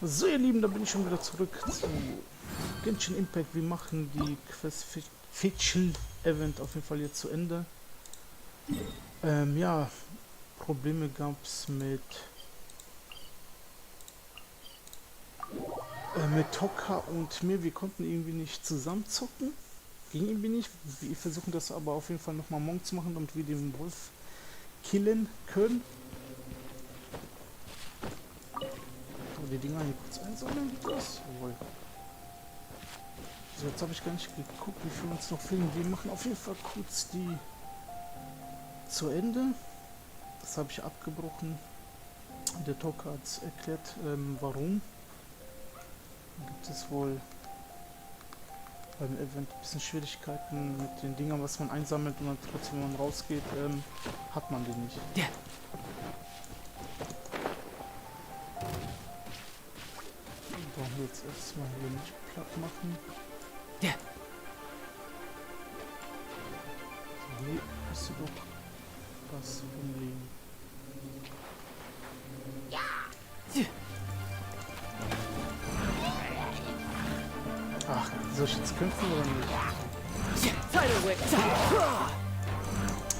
So ihr Lieben, da bin ich schon wieder zurück zu Genshin Impact. Wir machen die Quest Event auf jeden Fall jetzt zu Ende. Ja, Probleme gab es mit Tokka und mir. Wir konnten irgendwie nicht zusammen zocken. Ging irgendwie nicht. Wir versuchen das aber auf jeden Fall nochmal morgen zu machen, damit wir den Wolf killen können. Die Dinger hier kurz einsammeln, wie das? Jawohl. So, jetzt habe ich gar nicht geguckt, wie viel uns noch fehlen. Wir machen auf jeden Fall kurz die zu Ende. Das habe ich abgebrochen. Der Talker hat erklärt, warum. Da gibt es wohl beim Event ein bisschen Schwierigkeiten mit den Dingern, was man einsammelt und dann trotzdem, wenn man rausgeht, hat man die nicht. Ja. Brauchen wir jetzt erstmal hier nicht platt machen. Ja. So, hier müsste doch was rumliegen. Ja. Ach, soll ich jetzt kämpfen oder nicht?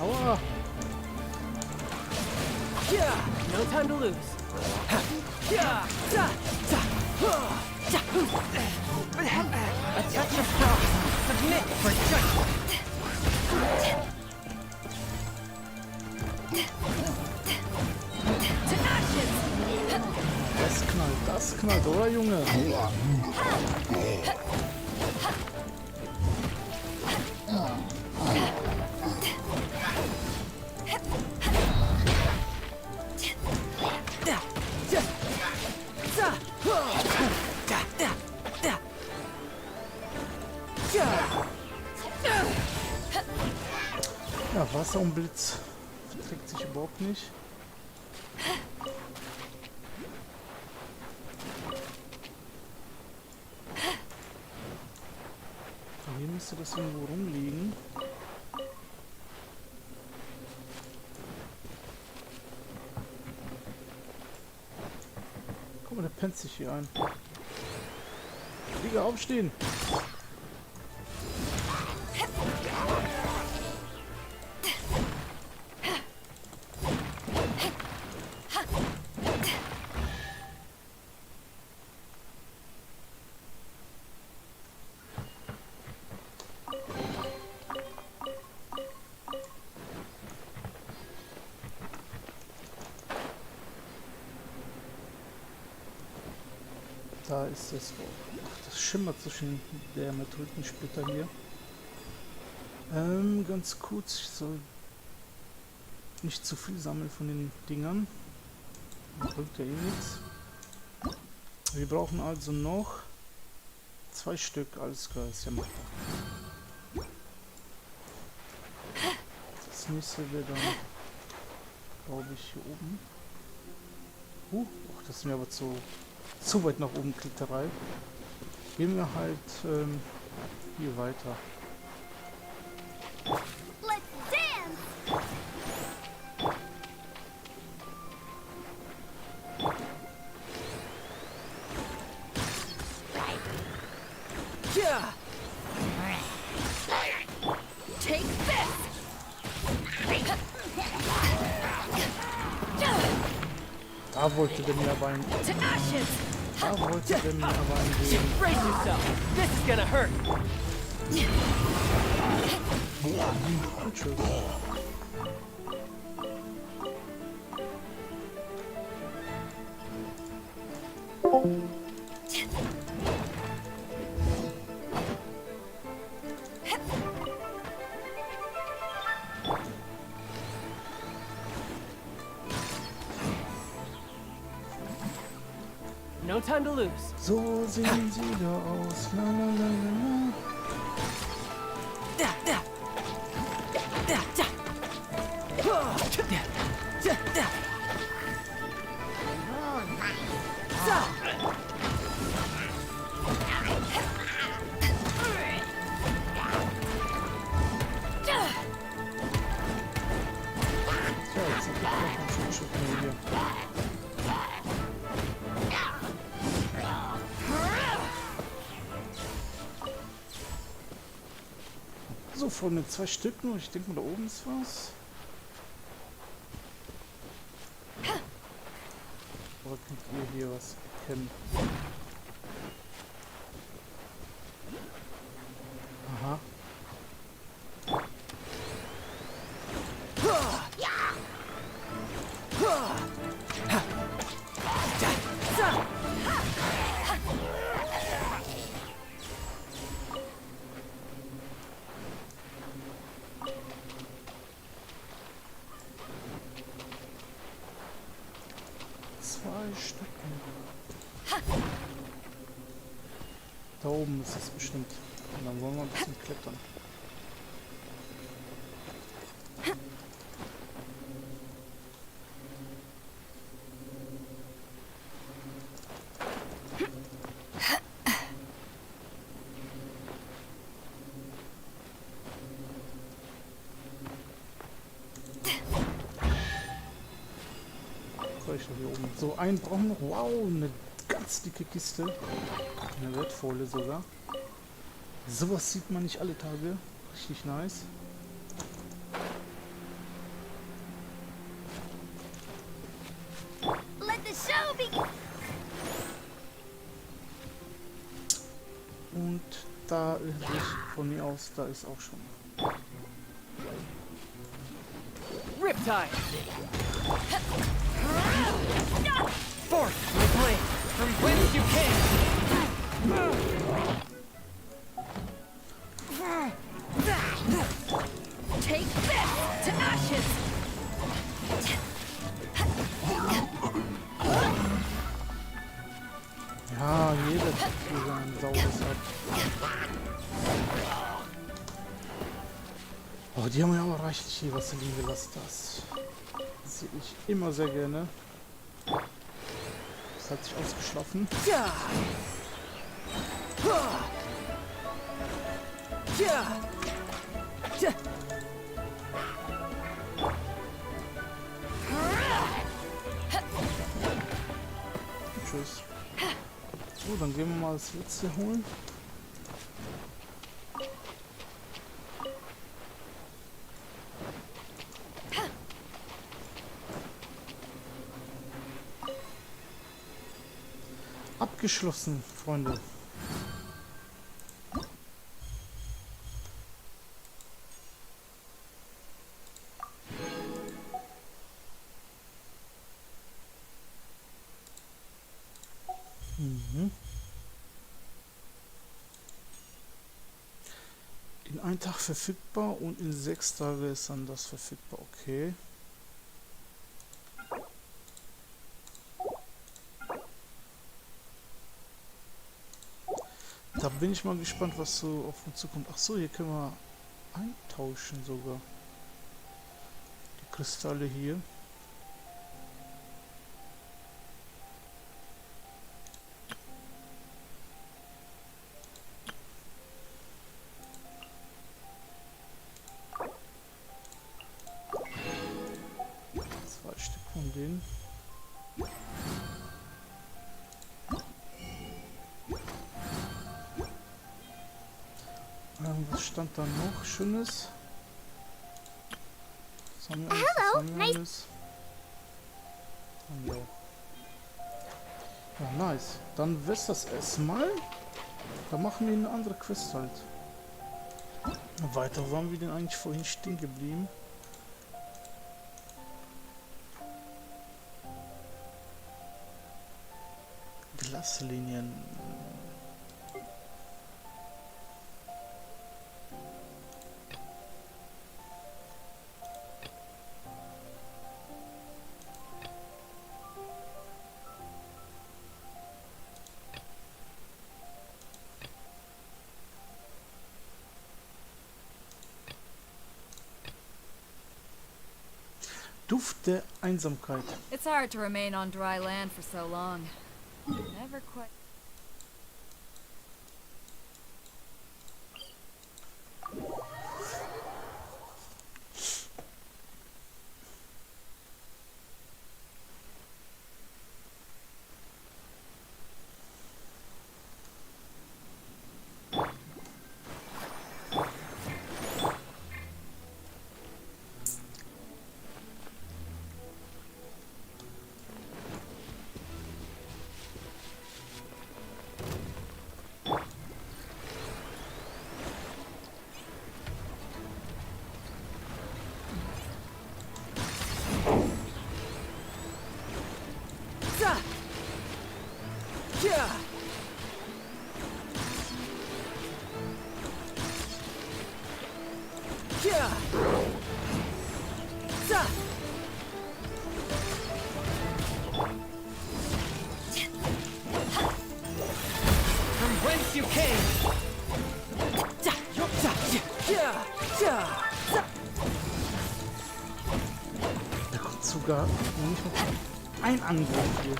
Aua! Yeah, no time to lose. Yeah, attack the strong. Submit for judgment. Das knallt, oder Junge? Ja, Wasser und Blitz verträgt sich überhaupt nicht. Hier müsste das irgendwo rumliegen. Guck mal, der pennt sich hier ein. Digga, aufstehen! Da ist es. Ach, das schimmert zwischen der Meteoritensplitter hier. Ganz kurz, ich soll nicht zu viel sammeln von den Dingern. Das bringt ja eh nichts. Wir brauchen also noch 2 Stück, alles klar, ist ja machbar. Das nächste wäre dann, glaube ich, hier oben. Ach, das ist mir aber zu weit nach oben Kletterei. Gehen wir halt hier weiter. Let's dance. Yeah. Take this. Da wollte der mir aber ein... Da wollte der mir aber ein geben. Brace yourself. This is gonna hurt. Und tschüss. No time to lose. So sehen sie da aus. La, la, la, la, Da, da. Da, da. Da, da. So. Tja, jetzt hab ich noch ein Schutzschiff mehr hier. so voll mit 2 Stück nur. Ich denke mal, da oben ist was. Oder könnt ihr hier was erkennen? Aha. Da oben ist es bestimmt. Und dann wollen wir ein bisschen klettern. Hier oben. So, einen brauchen wir noch. Wow, eine ganz dicke Kiste. Eine wertvolle sogar. Sowas sieht man nicht alle Tage. Richtig nice. Let the show begin. Und da ist von mir aus, da ist auch schon. Riptide! Force my blade from whence you came! Take this to ashes. Ja, jeder kriegt hier sein saures ab. Oh, die haben ja auch reichlich hier was liegen gelassen. Das sehe ich immer sehr gerne. Das hat sich ausgeschlafen. Ja! Ja! Tschüss. So, dann gehen wir mal das letzte holen. Abgeschlossen, Freunde. In einem Tag verfügbar und in 6 Tagen ist dann das verfügbar. Okay. Da bin ich mal gespannt, was so auf uns zukommt. Ach so, hier können wir eintauschen sogar. Die Kristalle hier. Von denen. Was stand da noch Schönes? Was haben wir alles? Was haben wir alles? Ja. Ja, nice. Dann wär's das erstmal. Da machen wir eine andere Quest halt. Weiter waren wir denn eigentlich vorhin stehen geblieben? Glaslinien. Duft der Einsamkeit. It's hard to remain on dry land for so long. Never quite. sogar nicht mal ein Angriff hier.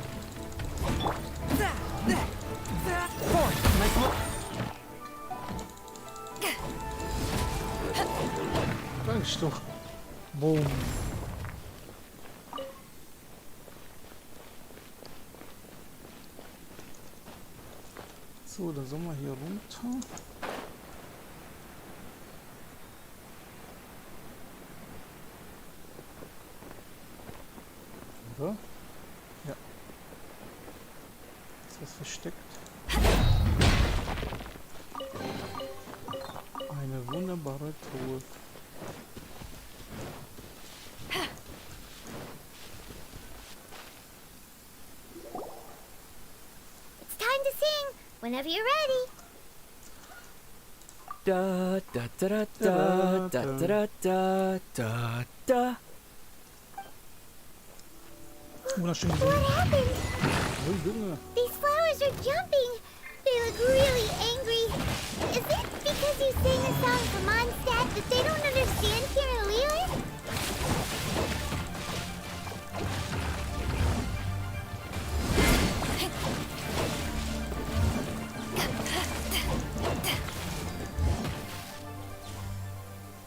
Sag ich doch. Boom. So, da sollen wir hier runter. Oder? Ja. Ist was versteckt? Eine wunderbare Truhe. It's time to sing. Whenever you're ready. Da da da da da da da da da. Wunderschön. What happened? Oh, Junge. These flowers are jumping. They look really angry. Is it because you sang a song from Mondstadt that they don't understand here in Leland?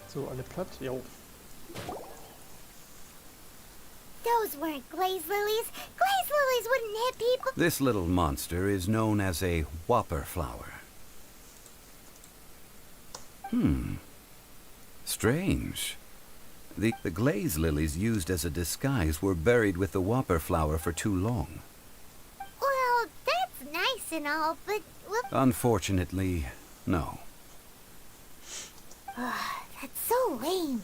So, alle platt? Jo. Those weren't glaze lilies. Glaze lilies wouldn't hit people. This little monster is known as a whopper flower. Strange. The glaze lilies used as a disguise were buried with the whopper flower for too long. Well, that's nice and all, but... Well, Unfortunately, no. that's so lame.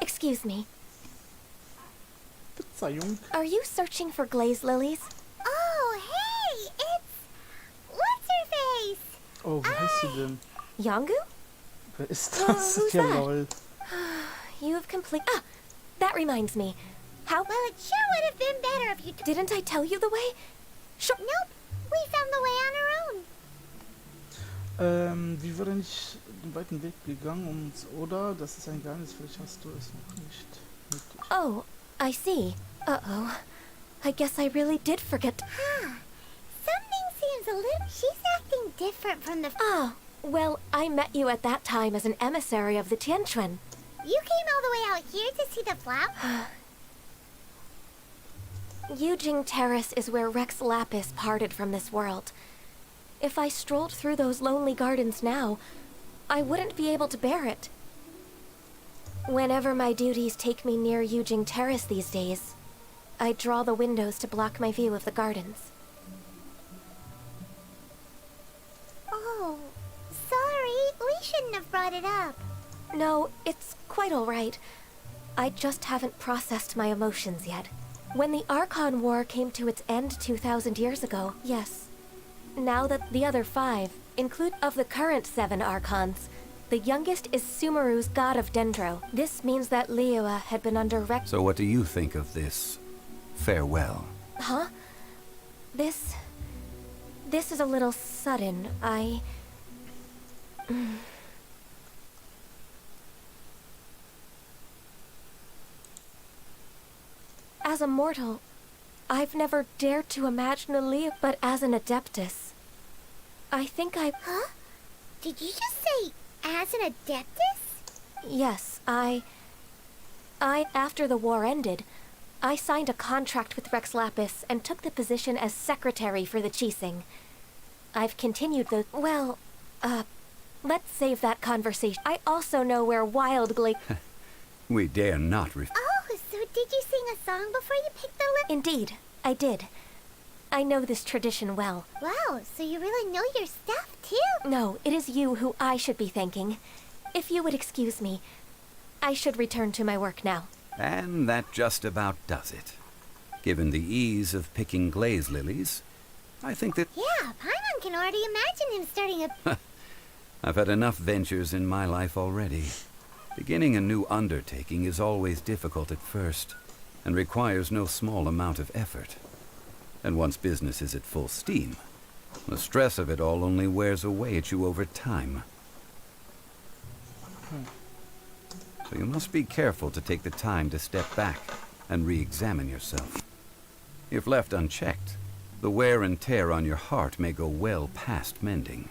Excuse me. Verzeihung. Are you searching for glaze lilies? Oh, hey! It's... What's-her-face? Oh, wie heißt sie denn? Yangu? Wer ist Oh, das? who's Ja, that? lol. You have complete... Ah! That reminds me. How... Well, it sure would have been better if you... Didn't I tell you the way? Sure. Nope. We found the way on our own. Wie wäre nicht den weiten Weg gegangen oder? Das ist ein Geheimnis, vielleicht hast du es noch nicht nötig. Oh, I see. Uh-oh. I guess I really did forget. Huh. Something seems a little... She's acting different from the... Oh, well, I met you at that time as an emissary of the Tianquan. You came all the way out here to see the flower? Yujing Terrace is where Rex Lapis parted from this world. If I strolled through those lonely gardens now, I wouldn't be able to bear it. Whenever my duties take me near Yujing Terrace these days, I draw the windows to block my view of the gardens. Oh, sorry. We shouldn't have brought it up. No, it's quite all right. I just haven't processed my emotions yet. When the Archon War came to its end 2,000 years ago, yes. Now that the other 5, include of the current 7 Archons, the youngest is Sumeru's god of Dendro. This means that Liyue had been under Rex... So what do you think of this farewell? Huh? This is a little sudden. As a mortal, I've never dared to imagine a Liyue, but as an Adeptus, I think I... Huh? Did you just say, as an Adeptus? Yes, after the war ended, I signed a contract with Rex Lapis and took the position as secretary for the Qixing. I've continued the... Well, let's save that conversation. I also know where Wild Glade... We dare not Oh, so did you sing a song before you picked the lip? Indeed, I did. I know this tradition well. Wow, so you really know your stuff, too? No, it is you who I should be thanking. If you would excuse me, I should return to my work now. And that just about does it. Given the ease of picking glaze lilies, I think that... Yeah, Paimon can already imagine him starting a... I've had enough ventures in my life already. Beginning a new undertaking is always difficult at first, and requires no small amount of effort. And once business is at full steam, the stress of it all only wears away at you over time. So you must be careful to take the time to step back and re-examine yourself. If left unchecked, the wear and tear on your heart may go well past mending.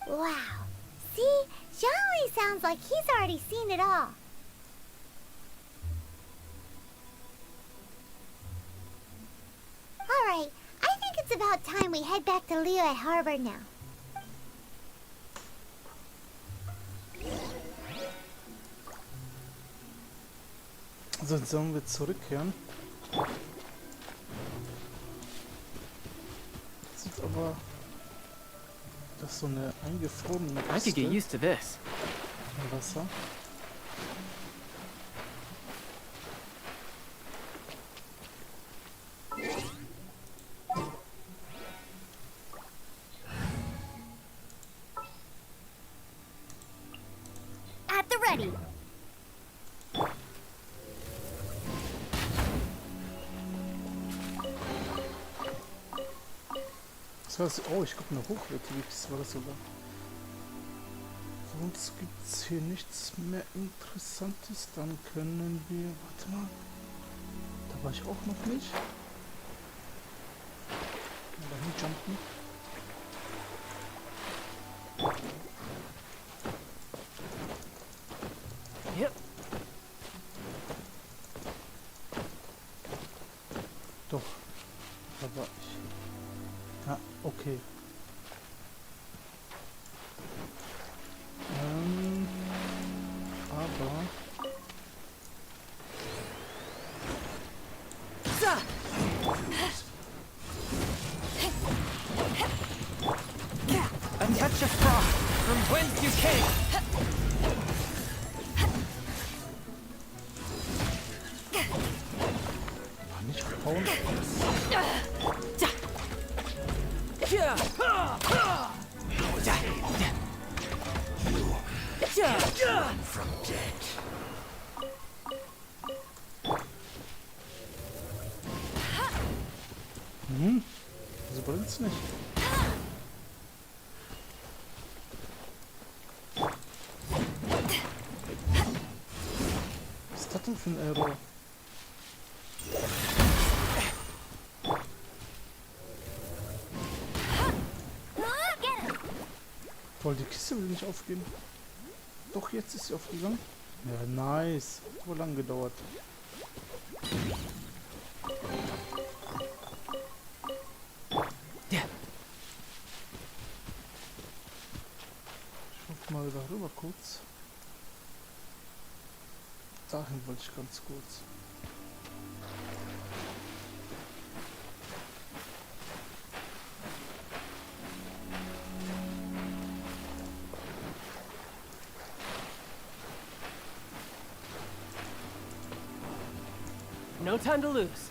Wow. See? Xiangli sounds like he's already seen it all. Alright, I think it's about time we head back to Leo at Harbor now. So, jetzt sollen wir zurückkehren. Sieht aber... Das ist so eine eingefrorene I could get Kiste used to this. im Wasser. At the ready. Das heißt, oh, ich glaube eine hochwertige Kiste war das sogar. Sonst gibt es hier nichts mehr Interessantes. Dann können wir... Warte mal. Da war ich auch noch nicht. Dahin jumpen. Yep. Doch. Da war ich. Ja, okay. Aber... A touch of frost from whence you came. Nicht gehauen. From dead. So brennt's nicht. Was ist das denn für ein Error? Toll, die Kiste will nicht aufgehen. Doch, jetzt ist sie aufgegangen. Ja, nice. Hat lang gedauert. Ich hoffe mal darüber kurz. Dahin wollte ich ganz kurz. No time to lose.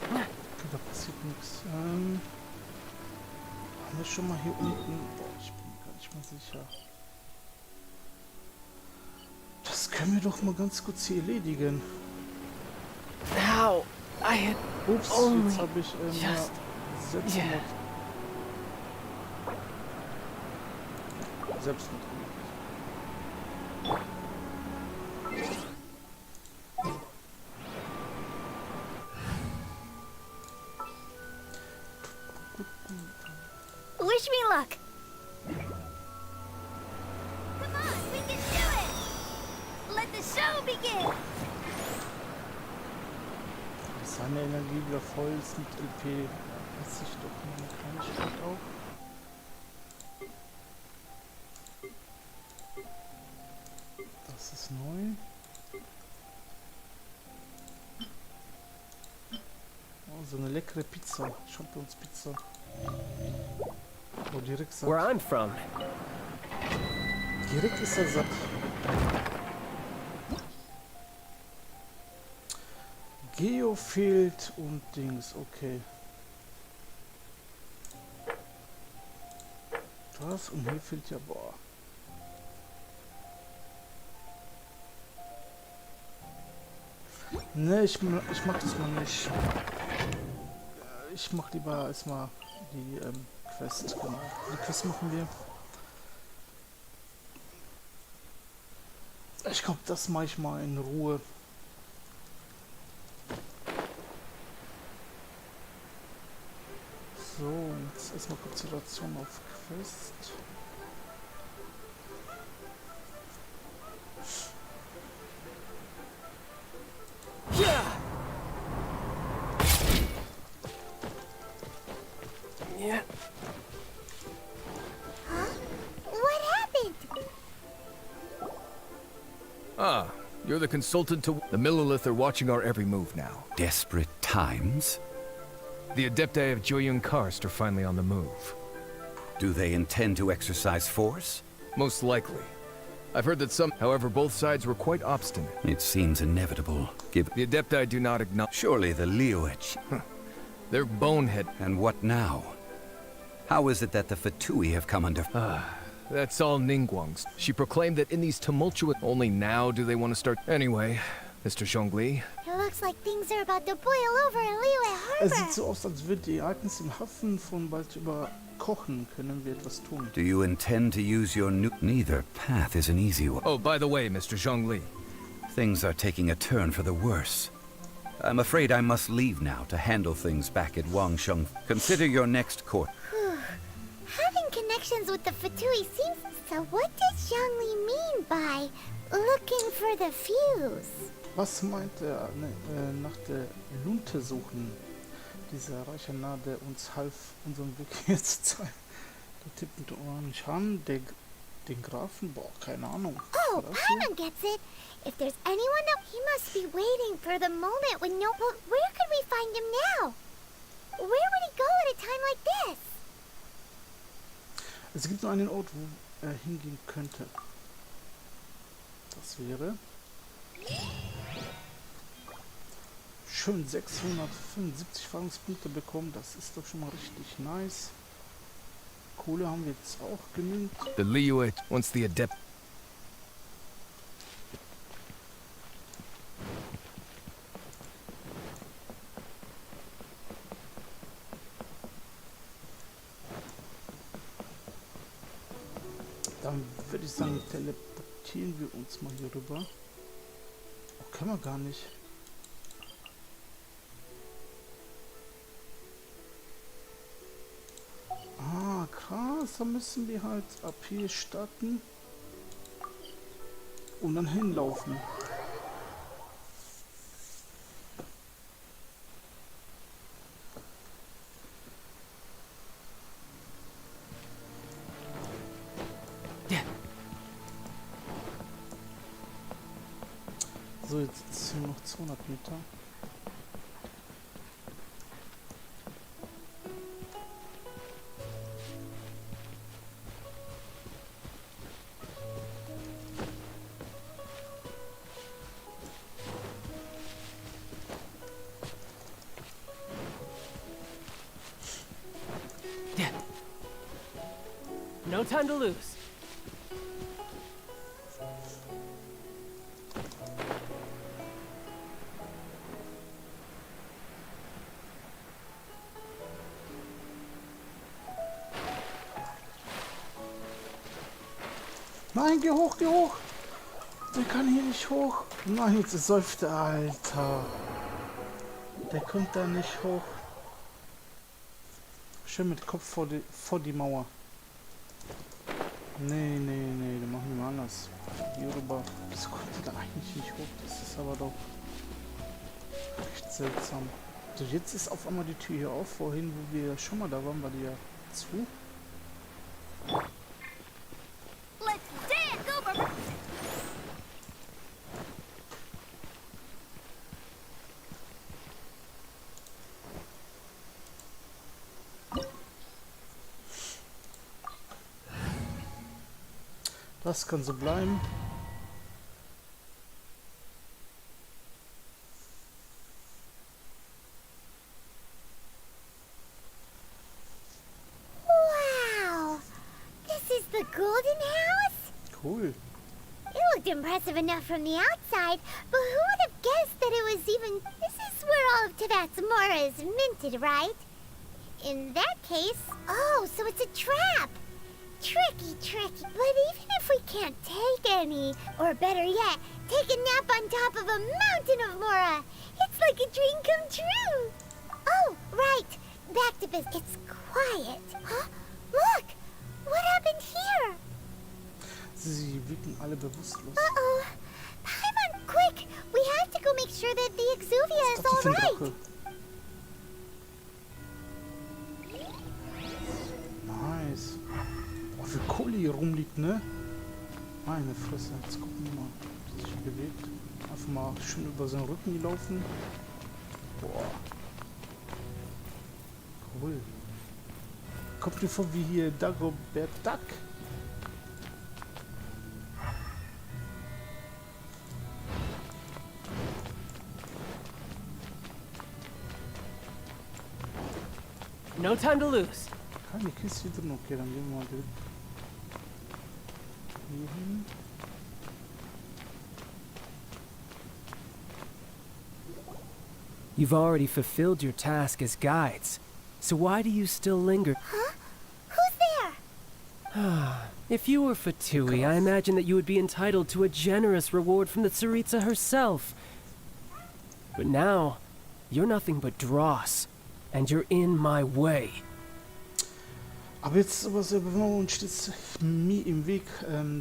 Okay, da passiert nichts. Haben wir schon mal hier unten... Boah, ich bin gar nicht mal sicher. Das können wir doch mal ganz kurz hier erledigen. How? I had Ups, only jetzt habe ich just... Selbstmord. Selbstmord. Wish me luck. Come on, we can do it. Let the show begin. Seine Energie wieder voll ist mit LP. Weiß ich doch mal eine Kleinigkeit auch. Das ist neu. Oh, so eine leckere Pizza. Champignonspizza. Oh, direkt satt. Where I'm from. Direkt ist er satt. Geo fehlt und Dings, okay. Das und hier fehlt ja, boah. Ne, ich mag das mal nicht. Ich mach lieber erstmal die Quest, genau. Die Quest machen wir. Ich glaube, das mache ich mal in Ruhe. So, jetzt erstmal Konzentration auf Quest. Ja! Ja. What happened? Ah, you're the consultant to... The Millilith are watching our every move now. Desperate times? The Adepti of Joyun Karst are finally on the move. Do they intend to exercise force? Most likely. I've heard that some... However, both sides were quite obstinate. It seems inevitable, given... The Adepti do not acknowledge... Surely the Lioech. They're bonehead... And what now? How is it that the Fatui have come under... That's all Ningguang's. She proclaimed that in these tumultuous... Only now do they want to start... Anyway, Mr. Zhongli... It looks like things are about to boil over in Liyue Es sieht Harbor. so aus, als würde die Ereignisse im Hafen von bald überkochen. Können wir etwas tun? Do you intend to use your new... Neither path is an easy one. Oh, by the way, Mr. Zhongli... Things are taking a turn for the worse. I'm afraid I must leave now to handle things back at Wangsheng. Consider your next court. Having connections with the Fatui seems... So what does Zhongli mean by looking for the fuse? Was meint er nach der Lunte suchen? Dieser reiche Narr, der uns half, unseren Weg hier zu zeigen. Der tippt mit den Ohren nicht an. Den Grafen? Boah, keine Ahnung. Oh, Was hier? Paimon gets it. If there's anyone that he must be waiting for the moment when no... Well, where could we find him now? Where would he go at a time like this? Es gibt nur einen Ort, wo er hingehen könnte. Das wäre... Schön 675 Erfahrungspunkte bekommen. Das ist doch schon mal richtig nice. Kohle haben wir jetzt auch genügend. The Liyue... Once the Adept... Dann würde ich sagen, teleportieren wir uns mal hier rüber. Oh, können wir gar nicht. Ah, krass. Da müssen wir halt ab hier starten. Und dann hinlaufen. So, jetzt ist hier noch 200 Meter. No time to lose. Nein, geh hoch, geh hoch! Der kann hier nicht hoch. Nein, jetzt säuft der Alter. Der kommt da nicht hoch. Schön mit Kopf vor die Mauer. Nee, dann machen wir mal anders. Hier rüber. Das konnte da eigentlich nicht hoch. Das ist aber doch recht seltsam. So, jetzt ist auf einmal die Tür hier auf. Vorhin, wo wir schon mal da waren, war die ja zu. Let's dance over... Das kann so bleiben. Wow! This is the Golden House? Cool. It looked impressive enough from the outside, but who would have guessed that it was even... This is where all of Tibet's Mora is minted, right? In that case, Oh, so it's a trap. Tricky, tricky. But even if we can't take any, or better yet, take a nap on top of a mountain of Mora, it's like a dream come true. Oh, right. Back to business. It's quiet. Huh? Look! What happened here? Sie wirken alle bewusstlos. Uh-oh. Paimon, quick! We have to go make sure that the Exuvia is Ach, die all right. Drache. Nice. Oh, wie Kohle hier rumliegt, ne? Meine Fresse. Jetzt gucken wir mal, wie sich bewegt. Einfach mal schön über seinen Rücken laufen. Boah. Cool. Kommt mir vor wie hier Dagobert Duck. No time to lose. Keine Kiste drin. Okay, dann gehen wir mal direkt hier hin. You've already fulfilled your task as guides, so why do you still linger? Huh? Who's there? If you were Fatui, I imagine that you would be entitled to a generous reward from the Tsaritsa herself. But now, you're nothing but dross, and you're in my way. Aber jetzt aber selber und steht mir im Weg.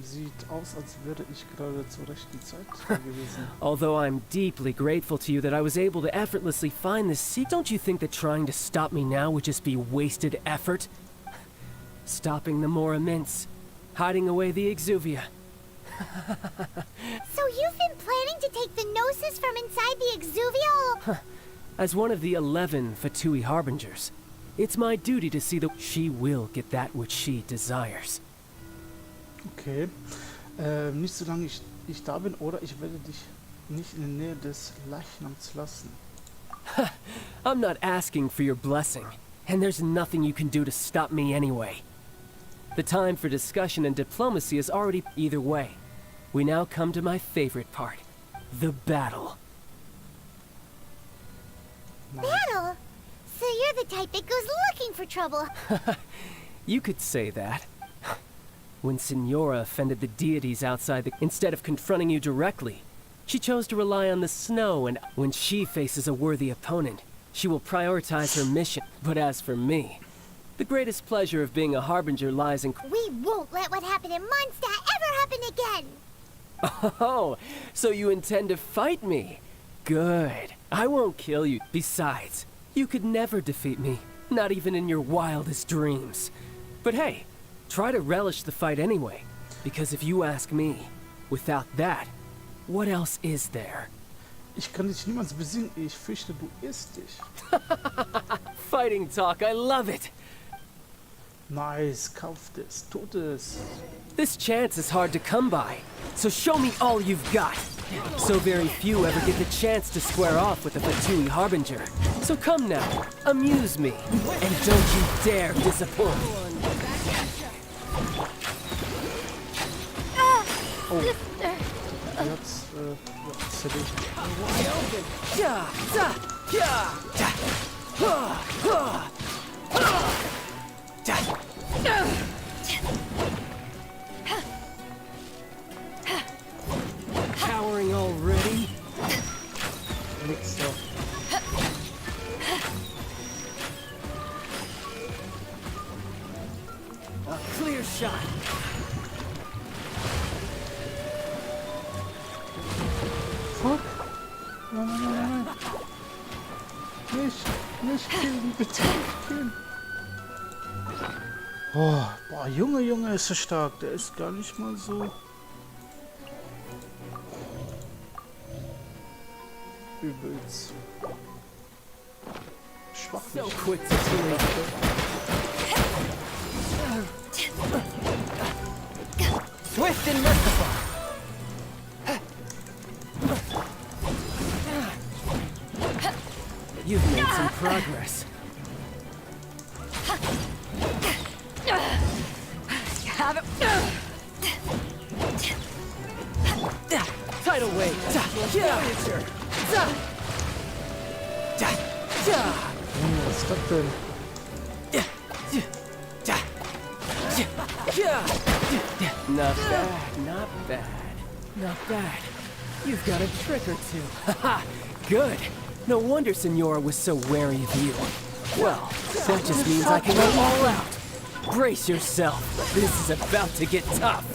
Sieht aus, als wäre ich gerade zur rechten Zeit gewesen. Although I'm deeply grateful to you that I was able to effortlessly find this seat, don't you think that trying to stop me now would just be wasted effort? Stopping the Mora Mints, hiding away the Exuvia. So you've been planning to take the Gnosis from inside the Exuvia? As one of the 11 Fatui Harbingers, it's my duty to see that she will get that which she desires. Okay. Nicht solange ich da bin, oder ich werde dich nicht in der Nähe des Leichnams lassen. I'm not asking for your blessing, and there's nothing you can do to stop me anyway. The time for discussion and diplomacy is already either way. We now come to my favorite part, the battle. Battle? So you're the type that goes looking for trouble. You could say that. When Signora offended the deities outside instead of confronting you directly, she chose to rely on the snow, and when she faces a worthy opponent, she will prioritize her mission. But as for me, the greatest pleasure of being a harbinger lies in... We won't let what happened in Mondstadt ever happen again. Oh, so you intend to fight me? Good. I won't kill you. Besides, you could never defeat me, not even in your wildest dreams. But hey, try to relish the fight anyway, because if you ask me, without that, what else is there? Ich kann dich niemals besiegen. Ich fürchte, du irrst dich. Fighting talk, I love it. Nice. Kampf des Todes. This chance is hard to come by, so show me all you've got. So very few ever get the chance to square off with a Fatui Harbinger. So come now, amuse me, and don't you dare disappoint. Oh. Jetzt, zerlegt. Ja, da, ja, da, ha, ha, ha, da. Cowering already? Nix so. A clear shot. Fuck. Nein, nein, nein, nein. Nicht killen, bitte nicht killen. Oh, boah, Junge, ist er stark. Der ist gar nicht mal so... übelst schwach. So quick to kill. Swift and merciful. You've made some progress. Have it. Tidal wave. Junge, was ist das denn? Not bad, not bad, not bad. You've got a trick or two. Haha, good. No wonder Senora was so wary of you. Well, that just means I can go all out. Brace yourself. This is about to get tough.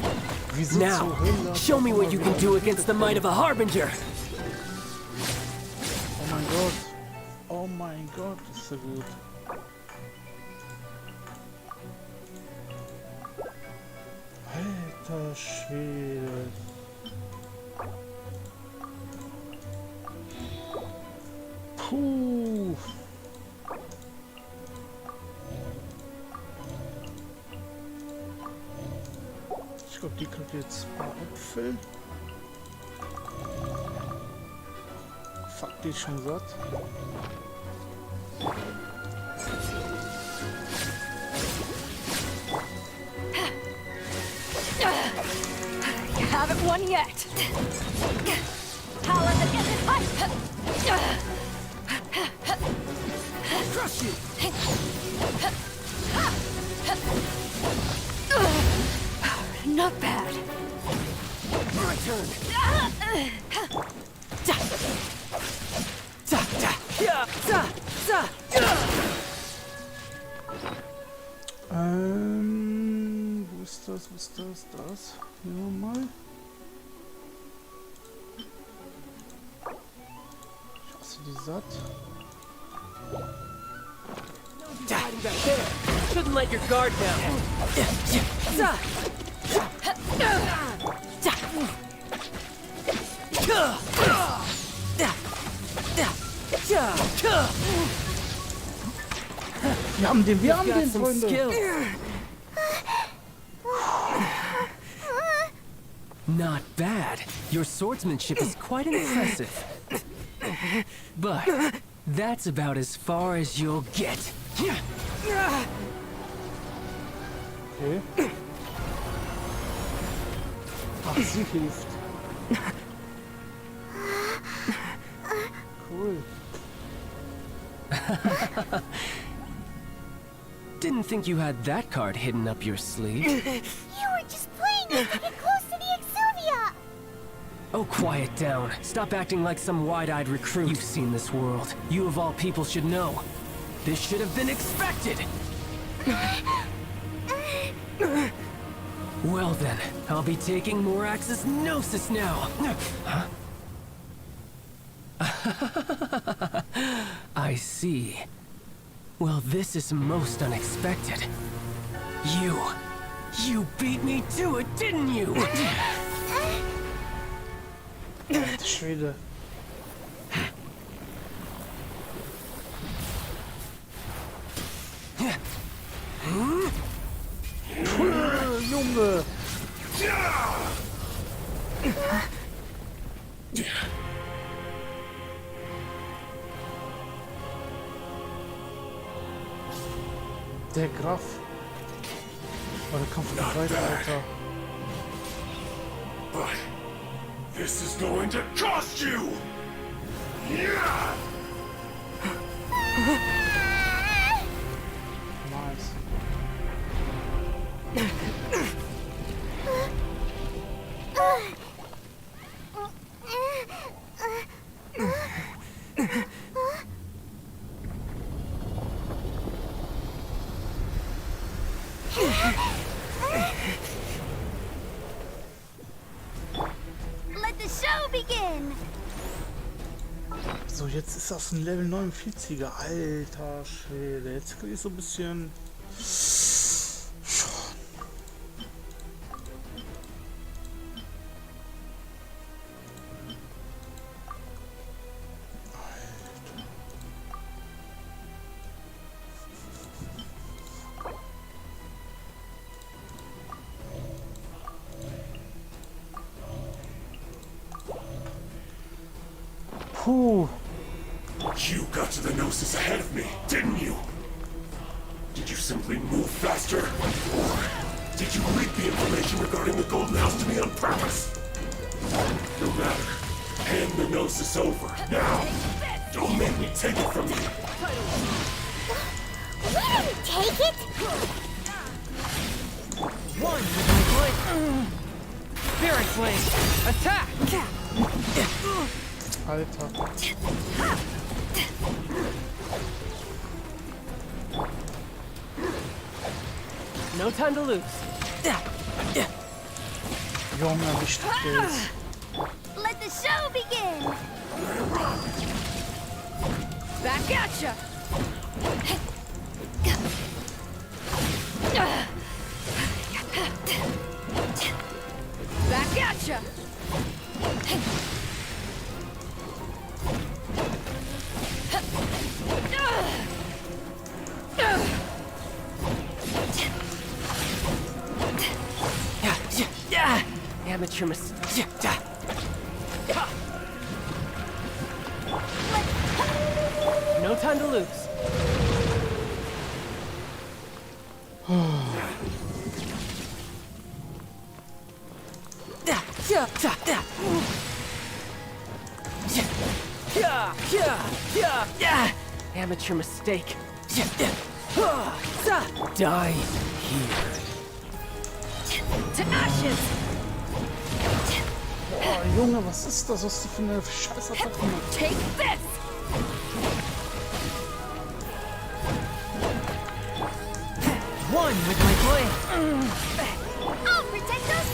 Now, show me what you can do against the might of a Harbinger. Oh mein Gott. Oh mein Gott, ist so gut. Alter Schwede. Puh. Ich glaube, die kriegt jetzt ein paar Äpfel. Fuck, die ist schon satt. You haven't won yet. Power that gets fight. Crush you! Not bad. My turn. Wo ist das? Wo ist das? Das? Nehmen wir mal. Ich hasse die satt. Hiding back there. Shouldn't let your guard down. Wir haben den, Got some Freunde. skill. Not bad. Your swordsmanship is quite impressive. But that's about as far as you'll get. Okay. Ach, sie hilft. Cool. Didn't think you had that card hidden up your sleeve. You were just playing it to get close to the Exuvia. Oh, quiet down. Stop acting like some wide-eyed recruit. You've seen this world. You of all people should know. This should have been expected. Well then, I'll be taking Morax's Gnosis now. Huh? I see. Well, this is most unexpected. You beat me to it, didn't you? Alter Schwede. Junge! Der Graf. Oh, der Kampf von Gerade, Alter. But this is going to cost you! Yeah! Nice. Let the show begin. So, jetzt ist das ein Level 49er. Alter Schwede. Jetzt krieg ich so ein bisschen... Puh. You got to the Gnosis ahead of me, didn't you? Did you simply move faster? Or did you leak the information regarding the Golden House to me on purpose? No matter. Hand the Gnosis over, now! Don't make me take it from you! We didn't take it. Spirit Flame! Attack! Alter. No time to lose. Junge, wie stark der ist. Let the show begin! Back at ya! Back at ya! Amateur mistake. No time to lose. Amateur mistake. Die here. To ashes! Boah, Junge, was ist das? Was ist das für eine Scheißattacke? Take this! One with my blade. I'll protect us!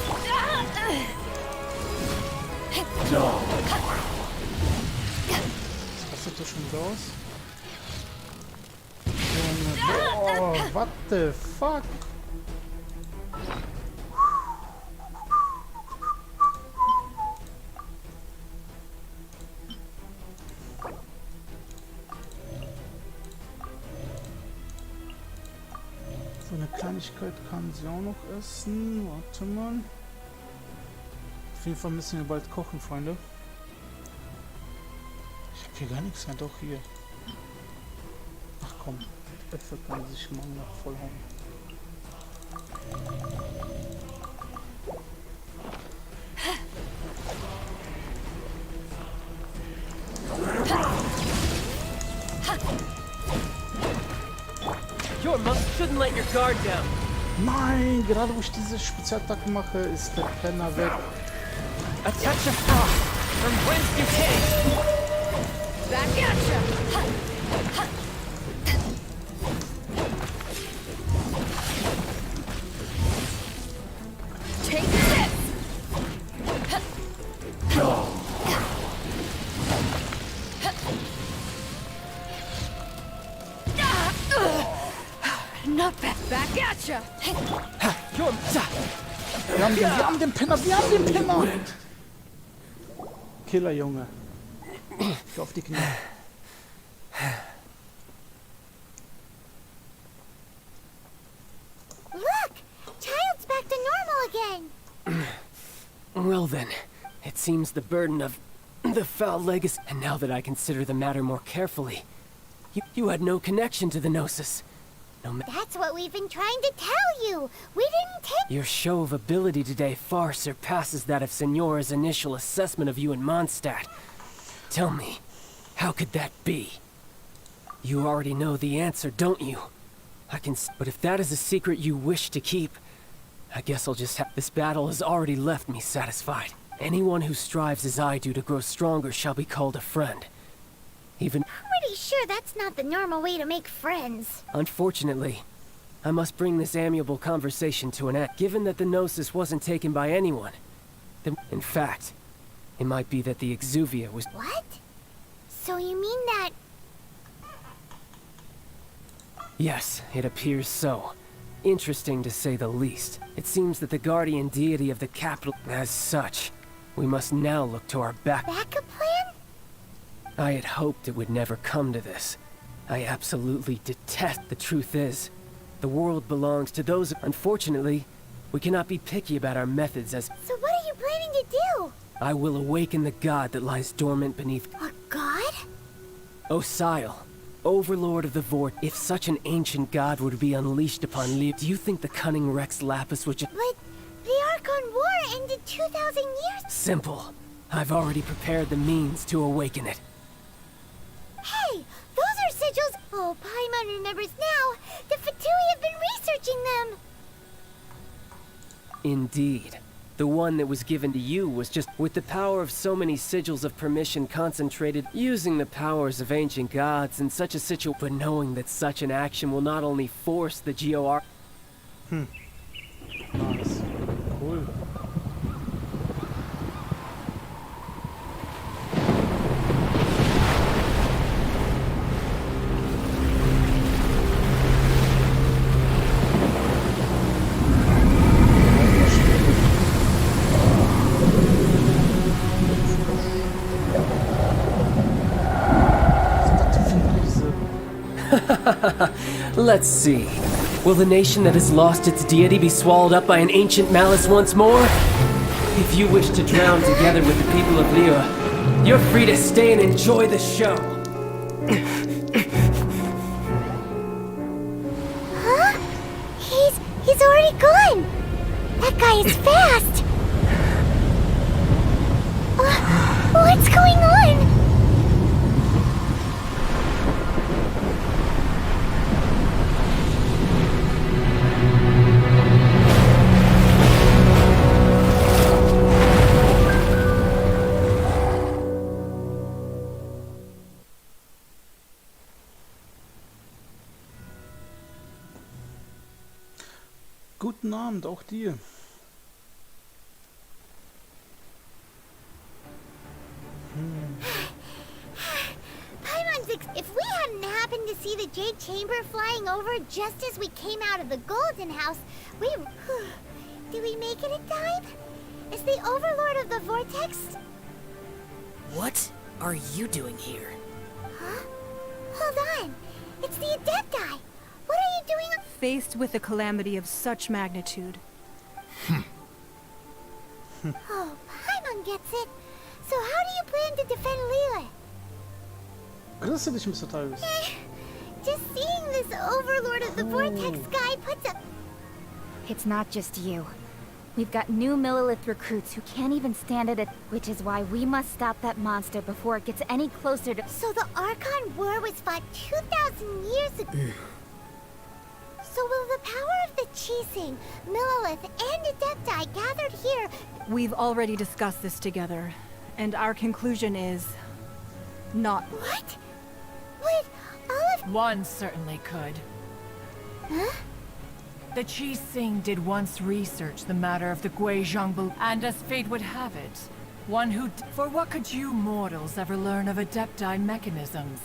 Was sieht das schon so aus? Junge, boah, what the fuck? So eine Kleinigkeit kann sie auch noch essen. Warte mal. Auf jeden Fall müssen wir bald kochen, Freunde. Ich habe hier gar nichts mehr. Doch, hier. Ach komm. Äpfel kann sich morgen noch vollhauen. Your monk shouldn't let your guard down. Nein, gerade wo ich diese Spezialattacke mache, ist der Penner weg. A touch of frost from whence you came. Back at ya! Take this! Not bad. Back at ya! Your Wir haben den Penner, wir haben den Penner! Killer, Junge. Geh auf die Knie. Look! Child's back to normal again! Well then, it seems the burden of the foul legacy. And now that I consider the matter more carefully, you had no connection to the Gnosis. No ma- That's what we've been trying to tell you! We didn't take— Your show of ability today far surpasses that of Signora's initial assessment of you in Mondstadt. Tell me, how could that be? You already know the answer, don't you? But if that is a secret you wish to keep, I guess I'll just have— This battle has already left me satisfied. Anyone who strives as I do to grow stronger shall be called a friend. Even— Pretty sure that's not the normal way to make friends. Unfortunately, I must bring this amiable conversation to an end. Given that the Gnosis wasn't taken by anyone, then, in fact, it might be that the Exuvia was— What? So you mean that— Yes, it appears so. Interesting to say the least. It seems that the guardian deity of the capital— As such, we must now look to our backup plan? I had hoped it would never come to this. I absolutely detest— The truth is, the world belongs to those— Unfortunately, we cannot be picky about our methods as— So what are you planning to do? I will awaken the god that lies dormant beneath— A god? Osile, overlord of the Vort. If such an ancient god were to be unleashed upon Leo, do you think the cunning Rex Lapis would just— But the Archon War ended 2,000 years— Simple. I've already prepared the means to awaken it. Hey! Those are sigils— Oh, Paimon remembers now! The Fatui have been researching them! Indeed. The one that was given to you was just with the power of so many sigils of permission concentrated, using the powers of ancient gods in such a situation, but knowing that such an action will not only force the GOR. Nice. Cool. Let's see. Will the nation that has lost its deity be swallowed up by an ancient malice once more? If you wish to drown together with the people of Liyue, you're free to stay and enjoy the show. Huh? He's already gone! That guy is fast! What's going on? Guten Abend, auch dir. If we hadn't happened to see the Jade Chamber flying over just as we came out of the Golden House, did we make it in time? Is the Overlord of the Vortex? What are you doing here? Huh? Hold on. It's the Adepti. What are you doing? Faced with a calamity of such magnitude. Oh, Paimon gets it. So how do you plan to defend Liyue? Grüße dich, Mr. Tyrus. Just seeing this Overlord of the Vortex guy puts a... It's not just you. We've got new Millilith recruits who can't even stand it, which is why we must stop that monster before it gets any closer to... So the Archon War was fought 2,000 years ago. So will the power of the Chising, Millilith, and Adepti gathered here... We've already discussed this together, and our conclusion is... not. What? Would all of... One certainly could. Huh? The Chising did once research the matter of the Guizhongbul, and as fate would have it, one who... For what could you mortals ever learn of Adepti mechanisms?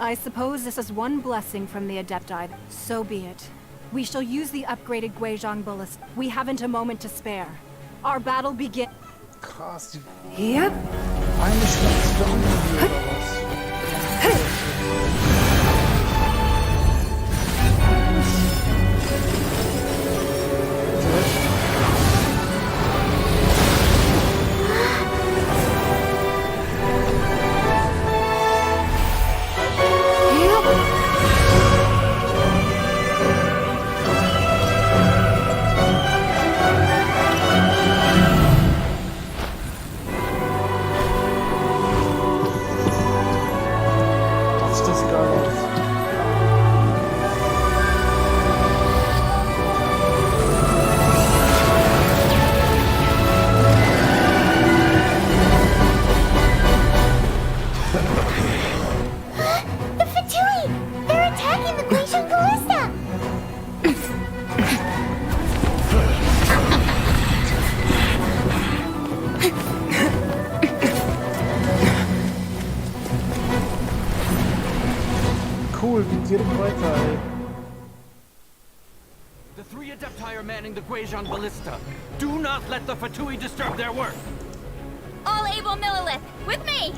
I suppose this is one blessing from the Adepti. So be it. We shall use the upgraded Guizhong Ballist. We haven't a moment to spare. Our battle begin... Krass, die Yep. eine Schnitzel der andere hier oder was? Sieht das geil aus. The Fatui! They're attacking the Glacial Ballista! Cool, geht direkt weiter, ey. The three Adepti are manning the Guizhong Ballista. Do not let the Fatui disturb their work. All able Millilith, with me!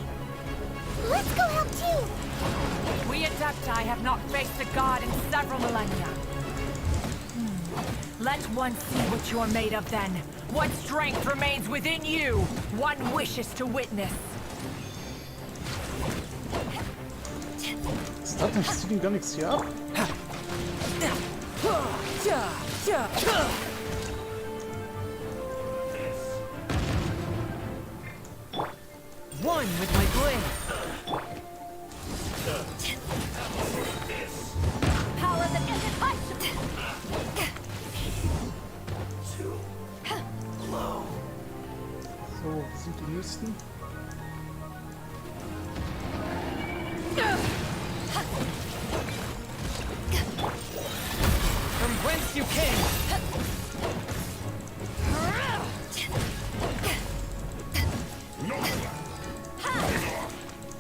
Let's go help too! We Adepti have not faced a god in several millennia. Let one see what you're made of then. What strength remains within you. One wishes to witness. Ist das nicht? Zieht ihm gar nichts hier ab? One with my blade. Power that isn't trösten. From whence you came!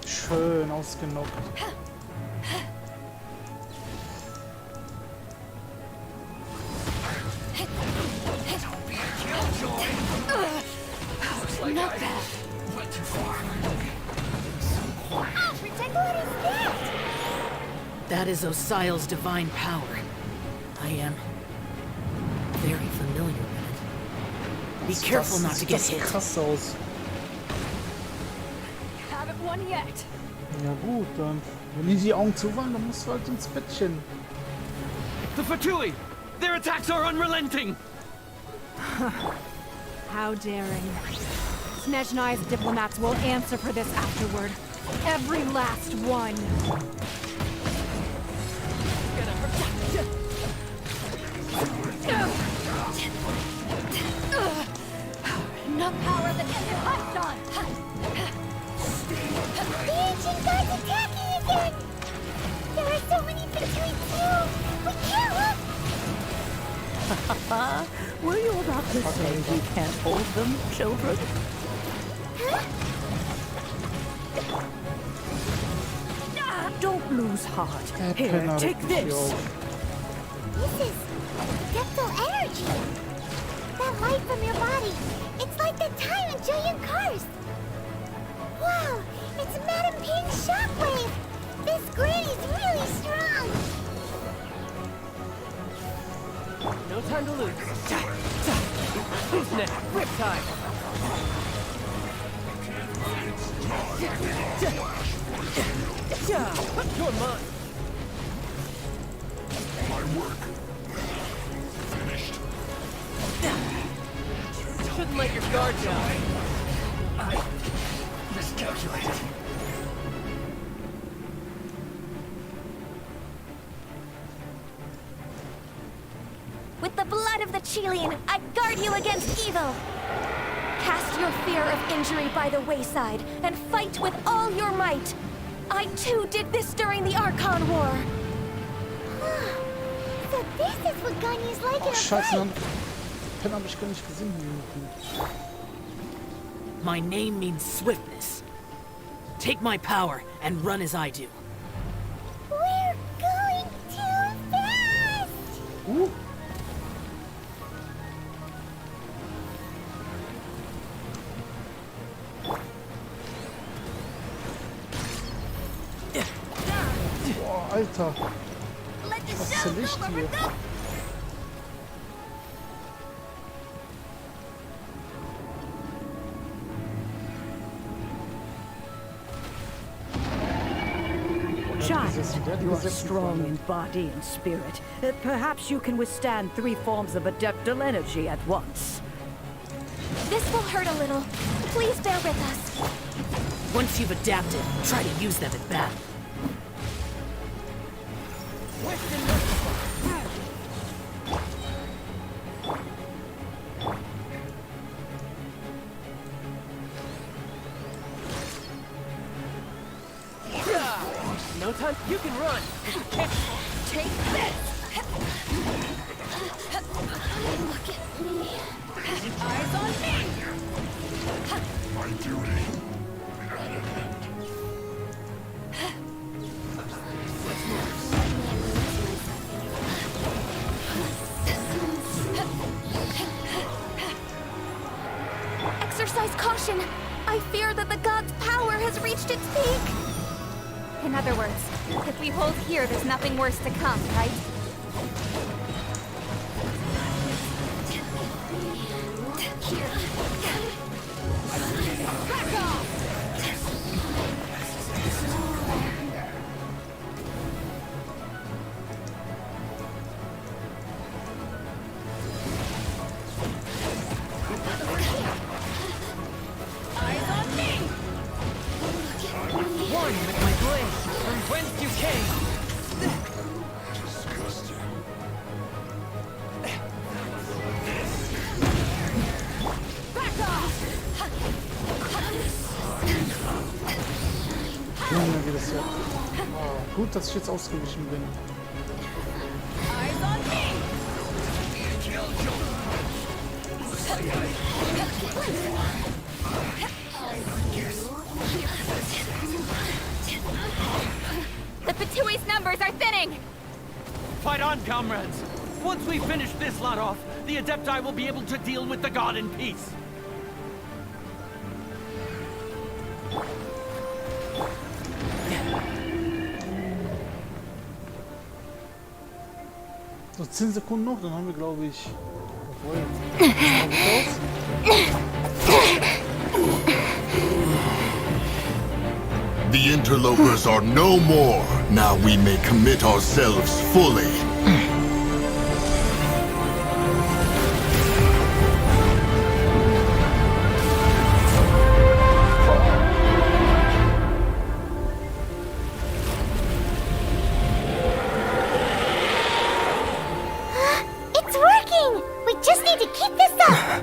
Schön ausgenockt. Not bad. Went too far. What is that? That is Osial's divine power. I am very familiar with it. Be careful not to get sieht hit. krass aus. Haven't won yet. Ja gut, dann. Wenn die Augen zu waren, dann musst du halt ins Bettchen. The Fatui! Their attacks are unrelenting! How daring. Snezhnai's diplomats will answer for this afterward. Every last one. Enough power that can be hyped on. The ancient god's attacking again. There are so many between two. We can't look. Were you about to say we can't hold them, children? Don't lose heart. Here, take this. This is depthal energy. That light from your body. It's like that time in Julian Cars. Wow, it's Madame Ping's shockwave. This granny's really strong. No time to lose. Who's next? Riptide! You're mine! My work. Finished. Shouldn't let your guard down. I miscalculated. With the blood of the Chilean, I guard you against evil. Cast your fear of injury by the wayside and fight with all your might. I too did this during the Archon War. So this is what Ganya's like in a Scheiße, fight. den hab ich gar nicht gesehen. My name means swiftness. Take my power and run as I do. We're going too fast. Boah, Alter. Let the Was show zum Licht go, hier? go. Child, Der hat you are gesessen strong vorne. in body and spirit. Perhaps you can withstand 3 forms of adeptal energy at once. This will hurt a little. Please bear with us. Once you've adapted, try to use them in battle. No time. You can run. Take this. Look at me. Eyes on me. My duty. Exercise caution. I fear that the god's power has reached its peak. In other words, if we hold here, there's nothing worse to come, right? Back off! Eyes on me! One with my blade. From whence you came. Gut, dass ich jetzt ausgewichen bin. The Patui's numbers are thinning! Fight on, comrades! Once we finish this lot off, the Adepti will be able to deal with the god in peace. So 10 Sekunden noch, dann haben wir, glaube ich... Obwohl, The interlopers are no more. Now we may commit ourselves fully. It's working! We just need to keep this up!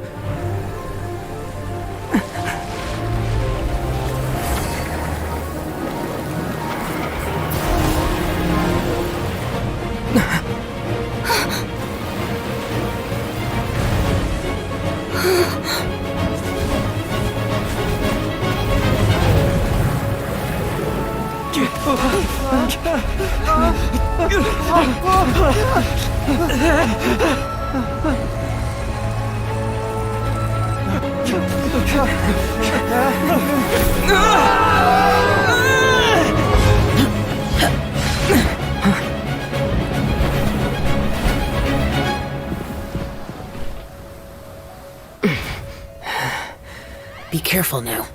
Be careful now.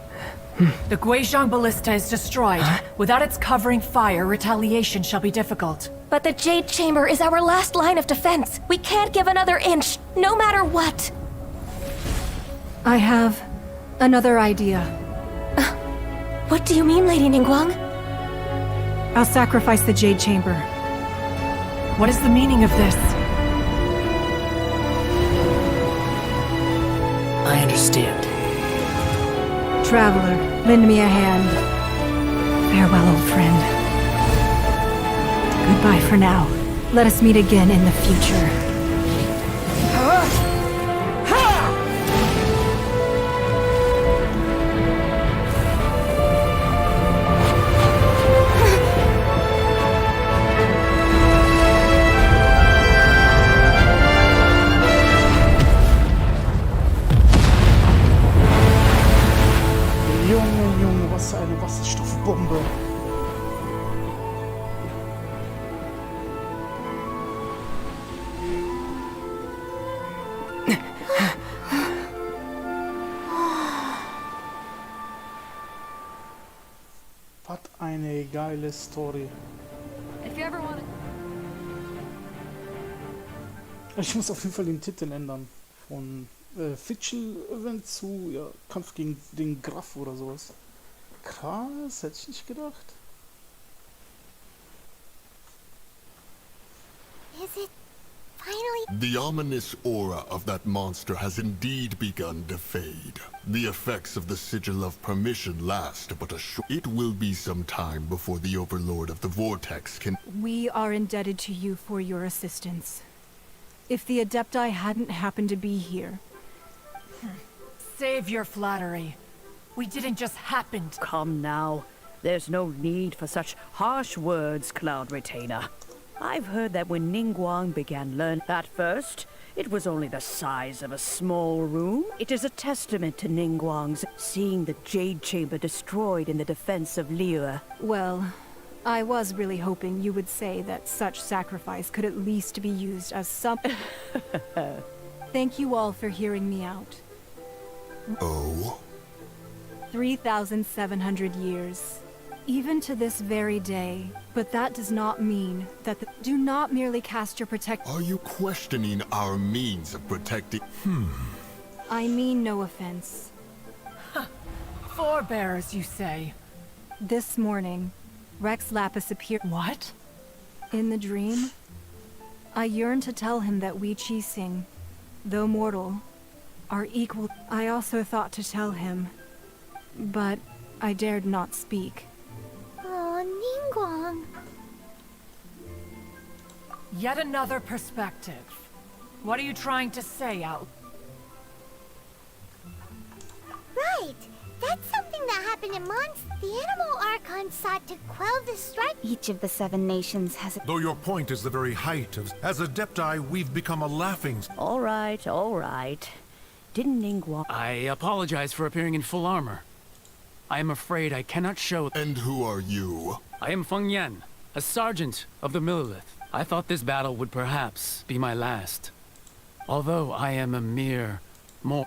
The Guizhong Ballista is destroyed. Without its covering fire, retaliation shall be difficult. But the Jade Chamber is our last line of defense. We can't give another inch, no matter what. I have another idea. What do you mean, Lady Ningguang? I'll sacrifice the Jade Chamber. What is the meaning of this? I understand. Traveler, lend me a hand. Farewell, old friend. Goodbye for now. Let us meet again in the future. Junge, was für eine Wasserstoffbombe. Was eine geile Story. If you ever want to... Ich muss auf jeden Fall den Titel ändern. Von Fictional Event zu Kampf gegen den Graf oder sowas. Krass, hätte ich nicht gedacht. Is it finally? The ominous aura of that monster has indeed begun to fade. The effects of the Sigil of Permission last but a short... It will be some time before the Overlord of the Vortex can... We are indebted to you for your assistance. If the Adepti hadn't happened to be here... Save your flattery. We didn't just happen to... Come now. There's no need for such harsh words, Cloud Retainer. I've heard that when Ningguang began learning at first, it was only the size of a small room. It is a testament to Ningguang's seeing the Jade Chamber destroyed in the defense of Liyue. Well, I was really hoping you would say that such sacrifice could at least be used as some... Thank you all for hearing me out. Oh? 3,700 years. Even to this very day. But that does not mean that do not merely cast your protect... Are you questioning our means of protecting... I mean no offense. Forebears, you say? This morning, Rex Lapis appeared... What? In the dream, I yearned to tell him that we Qixing, though mortal, are equal. I also thought to tell him, but I dared not speak. Oh, Ningguang. Yet another perspective. What are you trying to say, Al? Right. That's something that happened in Mons. The animal Archon sought to quell the strife. Each of the 7 nations has a... Though your point is the very height of... As Adepti, we've become a laughing... All right, all right. Didn't Ningguang... I apologize for appearing in full armor. I am afraid I cannot show... And who are you? I am Feng Yan, a sergeant of the Millelith. I thought this battle would perhaps be my last. Although I am a mere... Huh?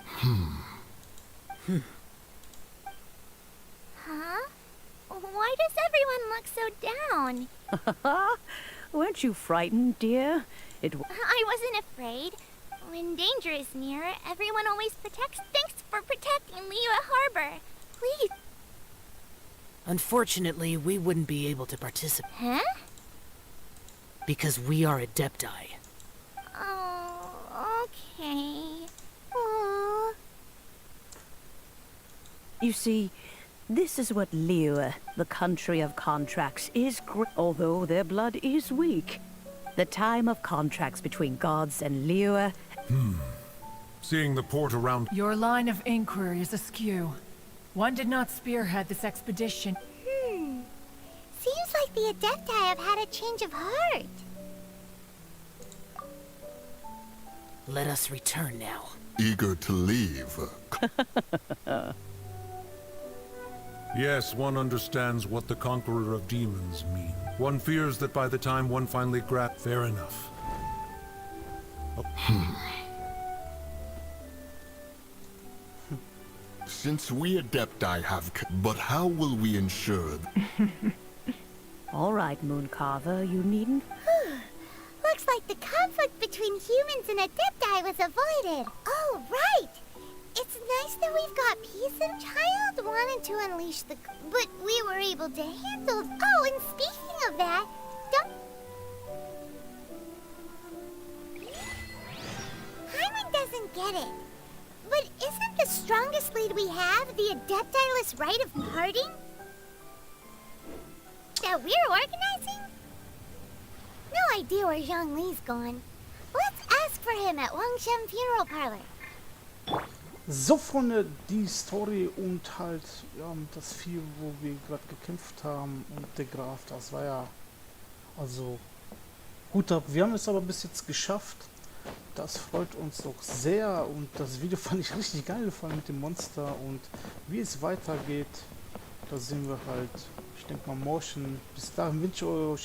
Why does everyone look so down? Weren't you frightened, dear? I wasn't afraid. When danger is near, everyone always protects. Thanks for protecting Liyue Harbor. Please. Unfortunately, we wouldn't be able to participate. Huh? Because we are Adepti. Oh, okay. Aww. You see, this is what Liyue, the country of contracts, is although their blood is weak. The time of contracts between gods and Liyue... Seeing the port around... Your line of inquiry is askew. One did not spearhead this expedition. Seems like the Adepti have had a change of heart. Let us return now. Eager to leave. Yes, one understands what the Conqueror of Demons mean. One fears that by the time one finally grabs... Fair enough. Since we Adepti have... But how will we ensure... All right, Mooncarver, you needn't... Looks like the conflict between humans and Adepti was avoided. Oh, right! It's nice that we've got peace, and Child wanted to unleash the... But we were able to handle... Oh, and speaking of that, don't... Hyman doesn't get it. But isn't the strongest lead we have the Adepti-less rite of parting? That we're organizing? No idea where Zhang Li's gone. Let's ask for him at Wangshen Funeral Parlor. So, Freunde, die Story und halt ja, das Vieh, wo wir gerade gekämpft haben und der Graf, das war ja also gut ab. Wir haben es aber bis jetzt geschafft. Das freut uns doch sehr und das Video fand ich richtig geil, vor allem mit dem Monster und wie es weitergeht, da sehen wir halt, ich denke mal morgen. Bis dahin wünsche ich euch